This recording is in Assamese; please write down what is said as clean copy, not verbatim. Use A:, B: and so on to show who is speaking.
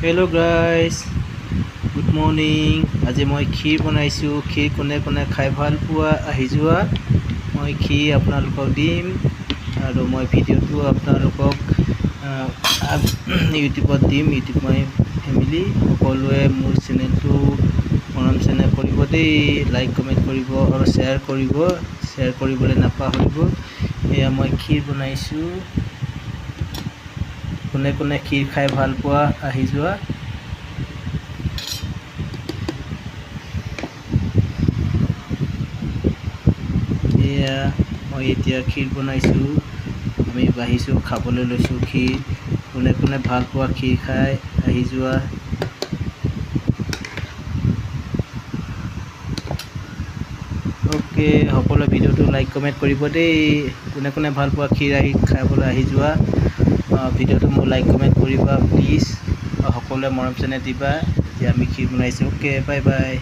A: Hello guys, good morning. আজি মই ক্ষীৰ বনাইছো। ক্ষীৰ কোনে কোনে খাই ভাল পোৱা আহি যোৱা। মই ক্ষীৰ আপোনালোকক দিম আৰু মই ভিডিওটো আপোনালোকক ইউটিউবত দিম। ইউটিউব মই ফেমিলি সকলোৱে মোৰ চেনেলটো মৰম চেনেল কৰিব দেই। লাইক কমেন্ট কৰিব আৰু শ্বেয়াৰ কৰিব। শ্বেয়াৰ কৰিবলৈ নাপাহৰিব। এয়া মই ক্ষীৰ বনাইছো। কোনে কোনে ক্ষীৰ খাই ভাল পোৱা আহি যোৱা। এয়া মই এতিয়া ক্ষীৰ বনাইছো। আমি বাঢ়িছো খাবলৈ লৈছো ক্ষীৰ। কোনে কোনে ভাল পোৱা ক্ষীৰ খাই আহি যোৱা। ওকে, সকলো ভিডিওটো লাইক কমেন্ট কৰিব দেই। কোনে কোনে ভাল পোৱা ক্ষীৰ খাবলৈ আহি যোৱা। ভিডিওটো মোৰ লাইক কমেন্ট কৰিবা প্লিজ। সকলোৱে মৰম চেনেহ দিবা। এতিয়া আমি ক্ষীৰ বনাইছো। Okay, bye bye.